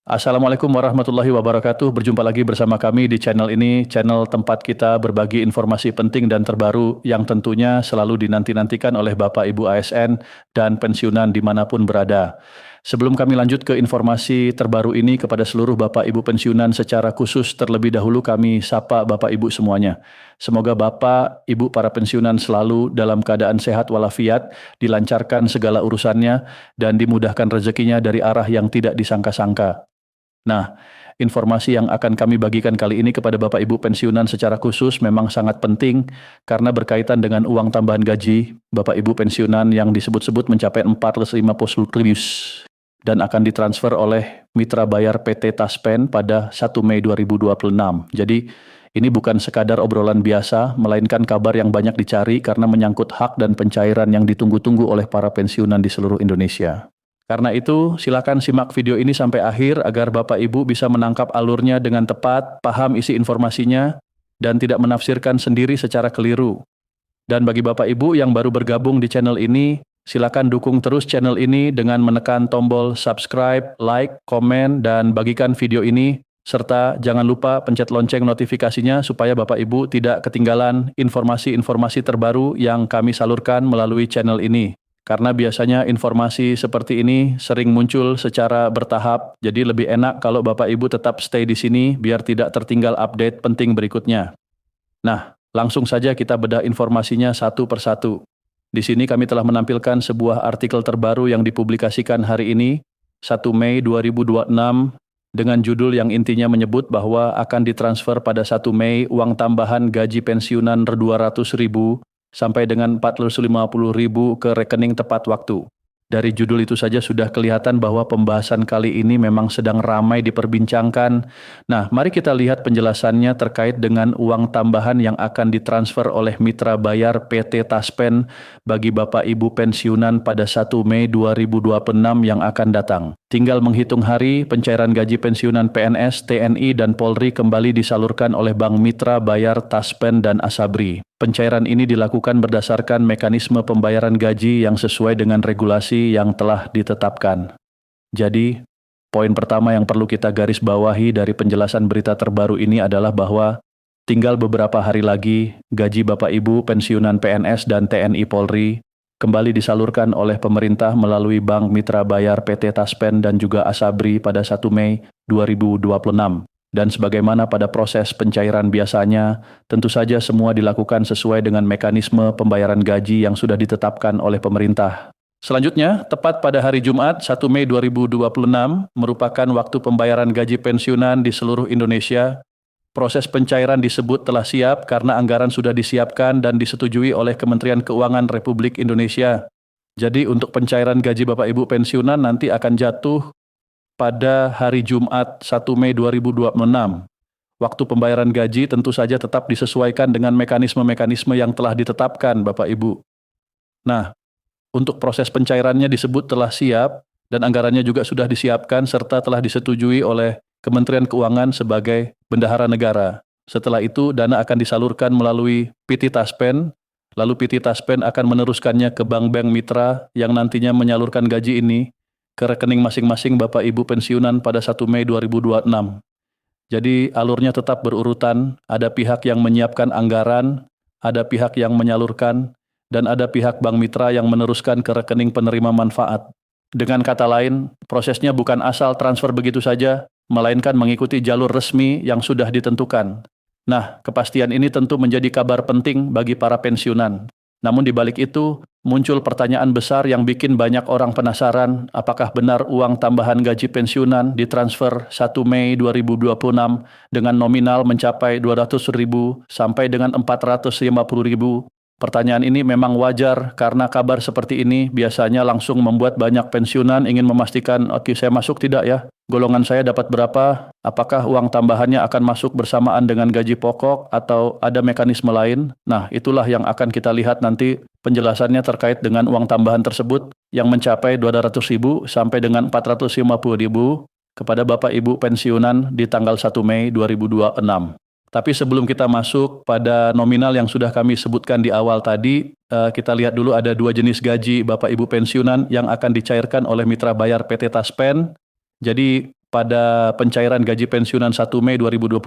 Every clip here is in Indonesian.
Assalamualaikum warahmatullahi wabarakatuh. Berjumpa lagi bersama kami di channel ini, channel tempat kita berbagi informasi penting dan terbaru yang tentunya selalu dinanti-nantikan oleh Bapak Ibu ASN dan pensiunan dimanapun berada. Sebelum kami lanjut ke informasi terbaru ini kepada seluruh Bapak Ibu pensiunan secara khusus, terlebih dahulu kami sapa Bapak Ibu semuanya. Semoga Bapak, Ibu para pensiunan selalu dalam keadaan sehat walafiat, dilancarkan segala urusannya, dan dimudahkan rezekinya dari arah yang tidak disangka-sangka. Nah, informasi yang akan kami bagikan kali ini kepada Bapak Ibu pensiunan secara khusus memang sangat penting karena berkaitan dengan uang tambahan gaji Bapak Ibu pensiunan yang disebut-sebut mencapai 450 triliun dan akan ditransfer oleh mitra bayar PT Taspen pada 1 Mei 2026. Jadi, ini bukan sekadar obrolan biasa, melainkan kabar yang banyak dicari karena menyangkut hak dan pencairan yang ditunggu-tunggu oleh para pensiunan di seluruh Indonesia. Karena itu, silakan simak video ini sampai akhir agar Bapak Ibu bisa menangkap alurnya dengan tepat, paham isi informasinya, dan tidak menafsirkan sendiri secara keliru. Dan bagi Bapak Ibu yang baru bergabung di channel ini, silakan dukung terus channel ini dengan menekan tombol subscribe, like, komen, dan bagikan video ini, serta jangan lupa pencet lonceng notifikasinya supaya Bapak Ibu tidak ketinggalan informasi-informasi terbaru yang kami salurkan melalui channel ini. Karena biasanya informasi seperti ini sering muncul secara bertahap, jadi lebih enak kalau Bapak Ibu tetap stay di sini biar tidak tertinggal update penting berikutnya. Nah, langsung saja kita bedah informasinya satu persatu. Di sini kami telah menampilkan sebuah artikel terbaru yang dipublikasikan hari ini, 1 Mei 2026, dengan judul yang intinya menyebut bahwa akan ditransfer pada 1 Mei uang tambahan gaji pensiunan 200.000 sampai dengan 450.000 ke rekening tepat waktu. Dari judul itu saja sudah kelihatan bahwa pembahasan kali ini memang sedang ramai diperbincangkan. Nah, mari kita lihat penjelasannya terkait dengan uang tambahan yang akan ditransfer oleh mitra bayar PT Taspen bagi Bapak Ibu pensiunan pada 1 Mei 2026 yang akan datang. Tinggal menghitung hari, pencairan gaji pensiunan PNS, TNI, dan Polri kembali disalurkan oleh Bank Mitra Bayar Taspen dan Asabri. Pencairan ini dilakukan berdasarkan mekanisme pembayaran gaji yang sesuai dengan regulasi yang telah ditetapkan. Jadi, poin pertama yang perlu kita garis bawahi dari penjelasan berita terbaru ini adalah bahwa tinggal beberapa hari lagi gaji Bapak Ibu pensiunan PNS dan TNI Polri kembali disalurkan oleh pemerintah melalui Bank Mitra Bayar PT Taspen dan juga Asabri pada 1 Mei 2026. Dan sebagaimana pada proses pencairan biasanya, tentu saja semua dilakukan sesuai dengan mekanisme pembayaran gaji yang sudah ditetapkan oleh pemerintah. Selanjutnya, tepat pada hari Jumat 1 Mei 2026 merupakan waktu pembayaran gaji pensiunan di seluruh Indonesia. Proses pencairan disebut telah siap karena anggaran sudah disiapkan dan disetujui oleh Kementerian Keuangan Republik Indonesia. Jadi untuk pencairan gaji Bapak Ibu pensiunan nanti akan jatuh pada hari Jumat 1 Mei 2026. Waktu pembayaran gaji tentu saja tetap disesuaikan dengan mekanisme-mekanisme yang telah ditetapkan Bapak Ibu. Nah, untuk proses pencairannya disebut telah siap dan anggarannya juga sudah disiapkan serta telah disetujui oleh Kementerian Keuangan sebagai bendahara negara. Setelah itu, dana akan disalurkan melalui PT Taspen, lalu PT Taspen akan meneruskannya ke bank-bank mitra yang nantinya menyalurkan gaji ini ke rekening masing-masing Bapak Ibu pensiunan pada 1 Mei 2026. Jadi alurnya tetap berurutan, ada pihak yang menyiapkan anggaran, ada pihak yang menyalurkan, dan ada pihak bank mitra yang meneruskan ke rekening penerima manfaat. Dengan kata lain, prosesnya bukan asal transfer begitu saja, melainkan mengikuti jalur resmi yang sudah ditentukan. Nah, kepastian ini tentu menjadi kabar penting bagi para pensiunan. Namun di balik itu, muncul pertanyaan besar yang bikin banyak orang penasaran, apakah benar uang tambahan gaji pensiunan ditransfer 1 Mei 2026 dengan nominal mencapai 200.000 sampai dengan 450.000. Pertanyaan ini memang wajar karena kabar seperti ini biasanya langsung membuat banyak pensiunan ingin memastikan, oke, saya masuk tidak ya? Golongan saya dapat berapa? Apakah uang tambahannya akan masuk bersamaan dengan gaji pokok atau ada mekanisme lain? Nah, itulah yang akan kita lihat nanti penjelasannya terkait dengan uang tambahan tersebut yang mencapai 200.000 sampai dengan 450.000 kepada Bapak Ibu pensiunan di tanggal 1 Mei 2026. Tapi sebelum kita masuk pada nominal yang sudah kami sebutkan di awal tadi, kita lihat dulu ada dua jenis gaji Bapak Ibu pensiunan yang akan dicairkan oleh mitra bayar PT Taspen. Jadi pada pencairan gaji pensiunan 1 Mei 2026,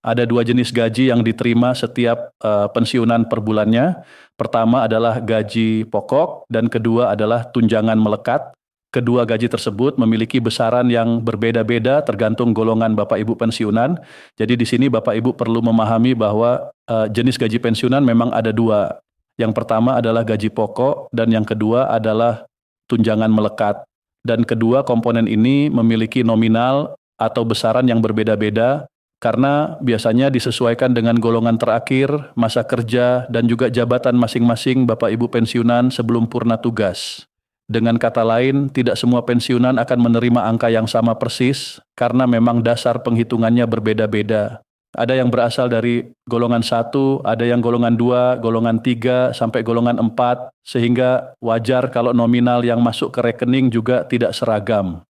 ada dua jenis gaji yang diterima setiap pensiunan per bulannya. Pertama adalah gaji pokok dan kedua adalah tunjangan melekat. Kedua gaji tersebut memiliki besaran yang berbeda-beda tergantung golongan Bapak Ibu pensiunan. Jadi di sini Bapak Ibu perlu memahami bahwa jenis gaji pensiunan memang ada dua. Yang pertama adalah gaji pokok dan yang kedua adalah tunjangan melekat. Dan kedua komponen ini memiliki nominal atau besaran yang berbeda-beda karena biasanya disesuaikan dengan golongan terakhir, masa kerja, dan juga jabatan masing-masing Bapak Ibu pensiunan sebelum purna tugas. Dengan kata lain, tidak semua pensiunan akan menerima angka yang sama persis karena memang dasar penghitungannya berbeda-beda. Ada yang berasal dari golongan 1, ada yang golongan 2, golongan 3, sampai golongan 4, sehingga wajar kalau nominal yang masuk ke rekening juga tidak seragam.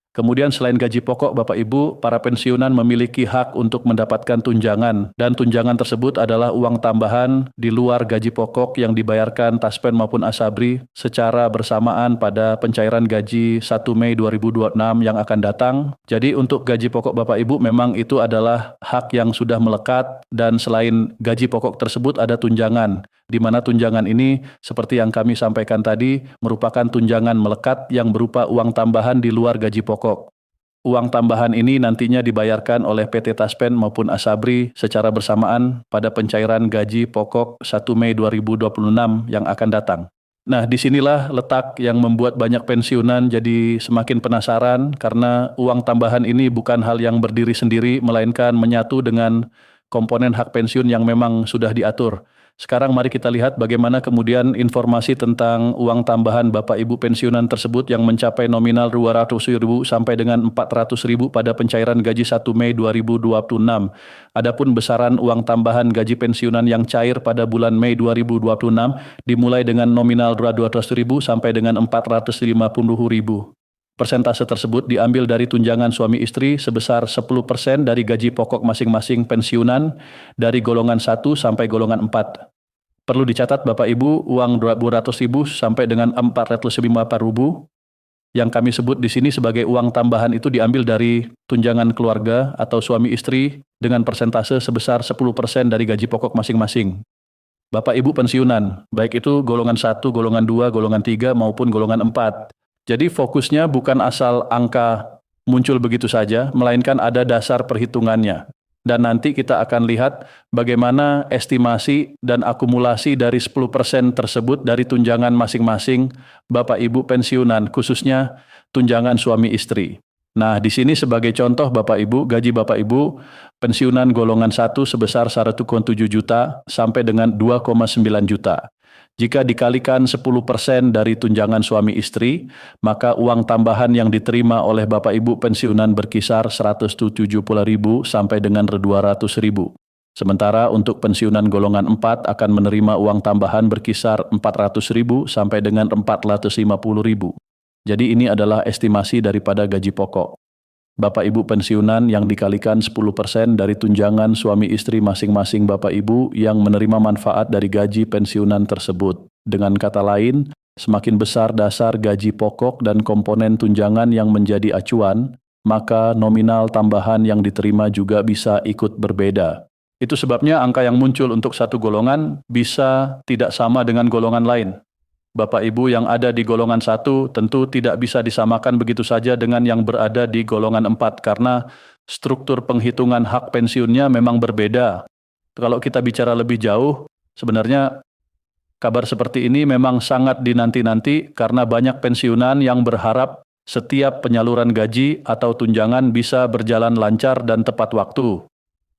Kemudian selain gaji pokok Bapak Ibu, para pensiunan memiliki hak untuk mendapatkan tunjangan dan tunjangan tersebut adalah uang tambahan di luar gaji pokok yang dibayarkan Taspen maupun Asabri secara bersamaan pada pencairan gaji 1 Mei 2026 yang akan datang. Jadi untuk gaji pokok Bapak Ibu memang itu adalah hak yang sudah melekat dan selain gaji pokok tersebut ada tunjangan, di mana tunjangan ini seperti yang kami sampaikan tadi merupakan tunjangan melekat yang berupa uang tambahan di luar gaji pokok. Uang tambahan ini nantinya dibayarkan oleh PT Taspen maupun Asabri secara bersamaan pada pencairan gaji pokok 1 Mei 2026 yang akan datang. Nah, disinilah letak yang membuat banyak pensiunan jadi semakin penasaran karena uang tambahan ini bukan hal yang berdiri sendiri, melainkan menyatu dengan komponen hak pensiun yang memang sudah diatur. Sekarang mari kita lihat bagaimana kemudian informasi tentang uang tambahan Bapak Ibu pensiunan tersebut yang mencapai nominal 200.000 sampai dengan 400.000 pada pencairan gaji 1 Mei 2026. Adapun besaran uang tambahan gaji pensiunan yang cair pada bulan Mei 2026 dimulai dengan nominal 200.000 sampai dengan 450.000. Persentase tersebut diambil dari tunjangan suami istri sebesar 10% dari gaji pokok masing-masing pensiunan dari golongan 1 sampai golongan 4. Perlu dicatat Bapak Ibu, uang 200.000 sampai dengan 450.000 yang kami sebut di sini sebagai uang tambahan itu diambil dari tunjangan keluarga atau suami istri dengan persentase sebesar 10% dari gaji pokok masing-masing. Bapak Ibu pensiunan, baik itu golongan 1, golongan 2, golongan 3 maupun golongan 4. Jadi fokusnya bukan asal angka muncul begitu saja, melainkan ada dasar perhitungannya. Dan nanti kita akan lihat bagaimana estimasi dan akumulasi dari 10% tersebut dari tunjangan masing-masing Bapak Ibu pensiunan, khususnya tunjangan suami istri. Nah, di sini sebagai contoh Bapak Ibu, gaji Bapak Ibu pensiunan golongan 1 sebesar 1,7 juta sampai dengan 2,9 juta. Jika dikalikan 10% dari tunjangan suami istri, maka uang tambahan yang diterima oleh Bapak Ibu pensiunan berkisar 170.000 sampai dengan 200.000. Sementara untuk pensiunan golongan 4 akan menerima uang tambahan berkisar 400.000 sampai dengan 450.000. Jadi ini adalah estimasi daripada gaji pokok. Bapak Ibu pensiunan yang dikalikan 10% dari tunjangan suami istri masing-masing Bapak Ibu yang menerima manfaat dari gaji pensiunan tersebut. Dengan kata lain, semakin besar dasar gaji pokok dan komponen tunjangan yang menjadi acuan, maka nominal tambahan yang diterima juga bisa ikut berbeda. Itu sebabnya angka yang muncul untuk satu golongan bisa tidak sama dengan golongan lain. Bapak Ibu yang ada di golongan 1 tentu tidak bisa disamakan begitu saja dengan yang berada di golongan 4 karena struktur penghitungan hak pensiunnya memang berbeda. Kalau kita bicara lebih jauh, sebenarnya kabar seperti ini memang sangat dinanti-nanti karena banyak pensiunan yang berharap setiap penyaluran gaji atau tunjangan bisa berjalan lancar dan tepat waktu.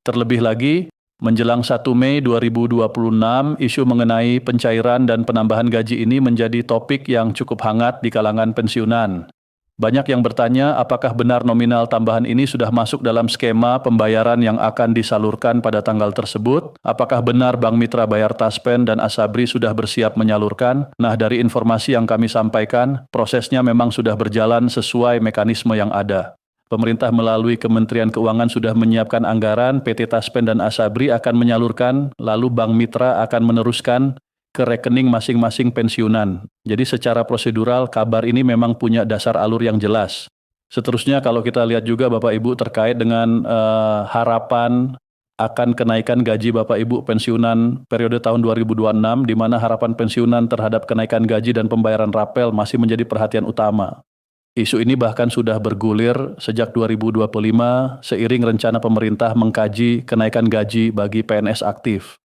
Terlebih lagi, menjelang 1 Mei 2026, isu mengenai pencairan dan penambahan gaji ini menjadi topik yang cukup hangat di kalangan pensiunan. Banyak yang bertanya apakah benar nominal tambahan ini sudah masuk dalam skema pembayaran yang akan disalurkan pada tanggal tersebut? Apakah benar Bank Mitra Bayar Taspen dan Asabri sudah bersiap menyalurkan? Nah, dari informasi yang kami sampaikan, prosesnya memang sudah berjalan sesuai mekanisme yang ada. Pemerintah melalui Kementerian Keuangan sudah menyiapkan anggaran, PT Taspen dan Asabri akan menyalurkan, lalu Bank Mitra akan meneruskan ke rekening masing-masing pensiunan. Jadi secara prosedural kabar ini memang punya dasar alur yang jelas. Seterusnya kalau kita lihat juga Bapak Ibu terkait dengan harapan akan kenaikan gaji Bapak Ibu pensiunan periode tahun 2026, di mana harapan pensiunan terhadap kenaikan gaji dan pembayaran rapel masih menjadi perhatian utama. Isu ini bahkan sudah bergulir sejak 2025 seiring rencana pemerintah mengkaji kenaikan gaji bagi PNS aktif.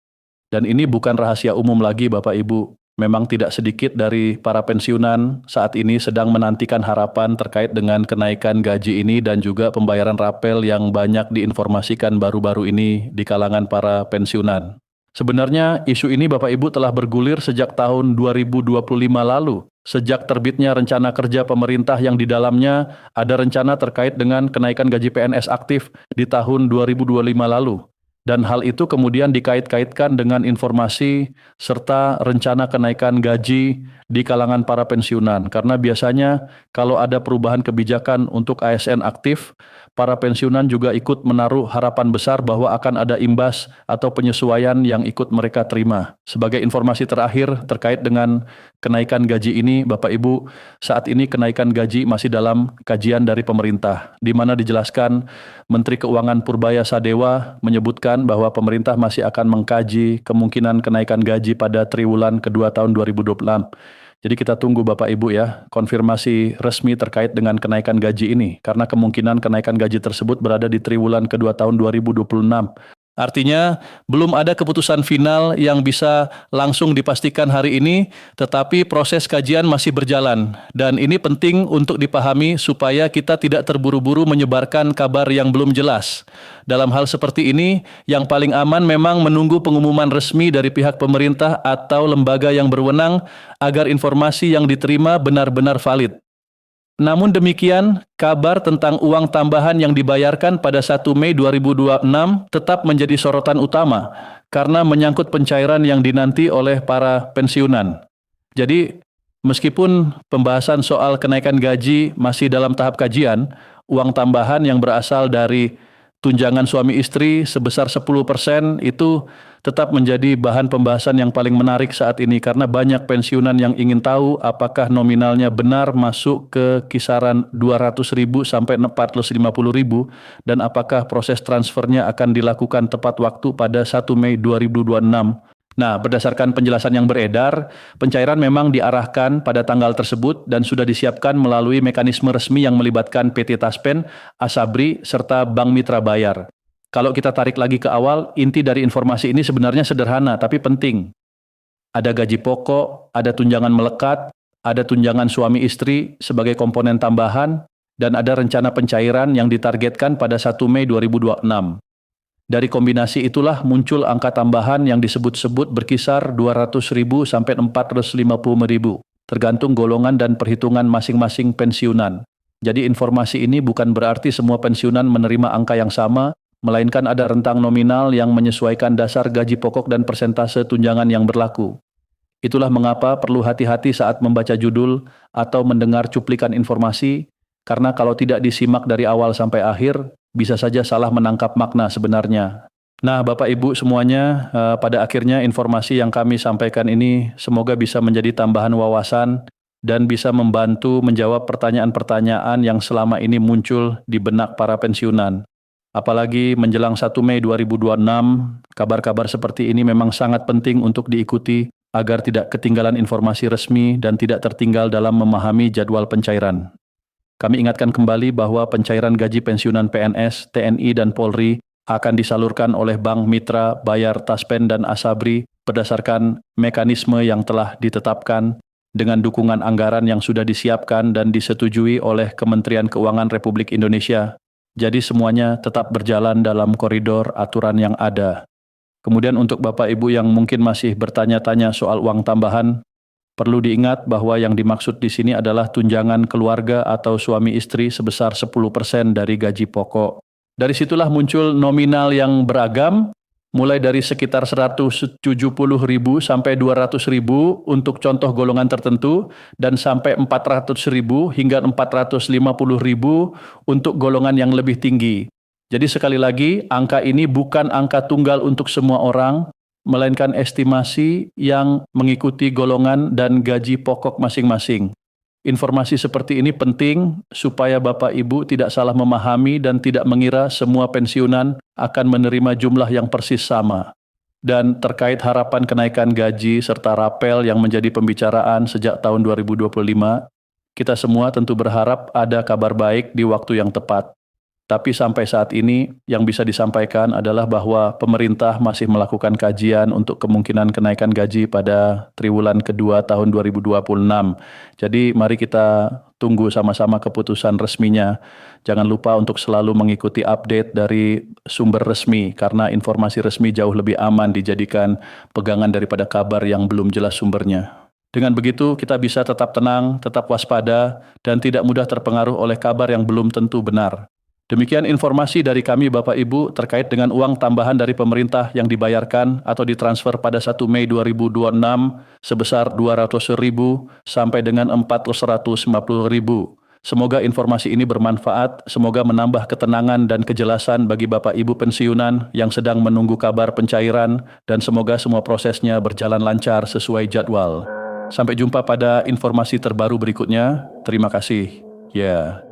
Dan ini bukan rahasia umum lagi Bapak Ibu. Memang tidak sedikit dari para pensiunan saat ini sedang menantikan harapan terkait dengan kenaikan gaji ini dan juga pembayaran rapel yang banyak diinformasikan baru-baru ini di kalangan para pensiunan. Sebenarnya isu ini Bapak Ibu telah bergulir sejak tahun 2025 lalu, sejak terbitnya rencana kerja pemerintah yang di dalamnya ada rencana terkait dengan kenaikan gaji PNS aktif di tahun 2025 lalu. Dan hal itu kemudian dikait-kaitkan dengan informasi serta rencana kenaikan gaji di kalangan para pensiunan. Karena biasanya kalau ada perubahan kebijakan untuk ASN aktif, para pensiunan juga ikut menaruh harapan besar bahwa akan ada imbas atau penyesuaian yang ikut mereka terima. Sebagai informasi terakhir terkait dengan kenaikan gaji ini, Bapak Ibu, saat ini kenaikan gaji masih dalam kajian dari pemerintah, di mana dijelaskan Menteri Keuangan Purbaya Sadewa menyebutkan bahwa pemerintah masih akan mengkaji kemungkinan kenaikan gaji pada triwulan kedua tahun 2026. Jadi kita tunggu Bapak Ibu ya, konfirmasi resmi terkait dengan kenaikan gaji ini, karena kemungkinan kenaikan gaji tersebut berada di triwulan kedua tahun 2026. Artinya belum ada keputusan final yang bisa langsung dipastikan hari ini, tetapi proses kajian masih berjalan. Dan ini penting untuk dipahami supaya kita tidak terburu-buru menyebarkan kabar yang belum jelas. Dalam hal seperti ini, yang paling aman memang menunggu pengumuman resmi dari pihak pemerintah atau lembaga yang berwenang agar informasi yang diterima benar-benar valid. Namun demikian, kabar tentang uang tambahan yang dibayarkan pada 1 Mei 2026 tetap menjadi sorotan utama karena menyangkut pencairan yang dinanti oleh para pensiunan. Jadi, meskipun pembahasan soal kenaikan gaji masih dalam tahap kajian, uang tambahan yang berasal dari tunjangan suami istri sebesar 10% itu tetap menjadi bahan pembahasan yang paling menarik saat ini karena banyak pensiunan yang ingin tahu apakah nominalnya benar masuk ke kisaran 200.000 sampai 450.000 dan apakah proses transfernya akan dilakukan tepat waktu pada 1 Mei 2026. Nah, berdasarkan penjelasan yang beredar, pencairan memang diarahkan pada tanggal tersebut dan sudah disiapkan melalui mekanisme resmi yang melibatkan PT Taspen, Asabri, serta Bank Mitra Bayar. Kalau kita tarik lagi ke awal, inti dari informasi ini sebenarnya sederhana tapi penting. Ada gaji pokok, ada tunjangan melekat, ada tunjangan suami istri sebagai komponen tambahan, dan ada rencana pencairan yang ditargetkan pada 1 Mei 2026. Dari kombinasi itulah muncul angka tambahan yang disebut-sebut berkisar 200.000 sampai 450.000, tergantung golongan dan perhitungan masing-masing pensiunan. Jadi informasi ini bukan berarti semua pensiunan menerima angka yang sama, melainkan ada rentang nominal yang menyesuaikan dasar gaji pokok dan persentase tunjangan yang berlaku. Itulah mengapa perlu hati-hati saat membaca judul atau mendengar cuplikan informasi, karena kalau tidak disimak dari awal sampai akhir, bisa saja salah menangkap makna sebenarnya. Nah, Bapak Ibu semuanya, pada akhirnya informasi yang kami sampaikan ini semoga bisa menjadi tambahan wawasan dan bisa membantu menjawab pertanyaan-pertanyaan yang selama ini muncul di benak para pensiunan. Apalagi menjelang 1 Mei 2026, kabar-kabar seperti ini memang sangat penting untuk diikuti agar tidak ketinggalan informasi resmi dan tidak tertinggal dalam memahami jadwal pencairan. Kami ingatkan kembali bahwa pencairan gaji pensiunan PNS, TNI, dan Polri akan disalurkan oleh Bank Mitra Bayar Taspen dan Asabri berdasarkan mekanisme yang telah ditetapkan dengan dukungan anggaran yang sudah disiapkan dan disetujui oleh Kementerian Keuangan Republik Indonesia. Jadi semuanya tetap berjalan dalam koridor aturan yang ada. Kemudian untuk Bapak Ibu yang mungkin masih bertanya-tanya soal uang tambahan, perlu diingat bahwa yang dimaksud di sini adalah tunjangan keluarga atau suami istri sebesar 10% dari gaji pokok. Dari situlah muncul nominal yang beragam, mulai dari sekitar 170.000 sampai 200.000 untuk contoh golongan tertentu, dan sampai 400.000 hingga 450.000 untuk golongan yang lebih tinggi. Jadi sekali lagi, angka ini bukan angka tunggal untuk semua orang, melainkan estimasi yang mengikuti golongan dan gaji pokok masing-masing. Informasi seperti ini penting supaya Bapak Ibu tidak salah memahami dan tidak mengira semua pensiunan akan menerima jumlah yang persis sama. Dan terkait harapan kenaikan gaji serta rapel yang menjadi pembicaraan sejak tahun 2025, kita semua tentu berharap ada kabar baik di waktu yang tepat. Tapi sampai saat ini yang bisa disampaikan adalah bahwa pemerintah masih melakukan kajian untuk kemungkinan kenaikan gaji pada triwulan kedua tahun 2026. Jadi mari kita tunggu sama-sama keputusan resminya. Jangan lupa untuk selalu mengikuti update dari sumber resmi karena informasi resmi jauh lebih aman dijadikan pegangan daripada kabar yang belum jelas sumbernya. Dengan begitu kita bisa tetap tenang, tetap waspada, dan tidak mudah terpengaruh oleh kabar yang belum tentu benar. Demikian informasi dari kami Bapak Ibu terkait dengan uang tambahan dari pemerintah yang dibayarkan atau ditransfer pada 1 Mei 2026 sebesar 200.000 sampai dengan 450.000. Semoga informasi ini bermanfaat, semoga menambah ketenangan dan kejelasan bagi Bapak Ibu pensiunan yang sedang menunggu kabar pencairan dan semoga semua prosesnya berjalan lancar sesuai jadwal. Sampai jumpa pada informasi terbaru berikutnya. Terima kasih. Ya.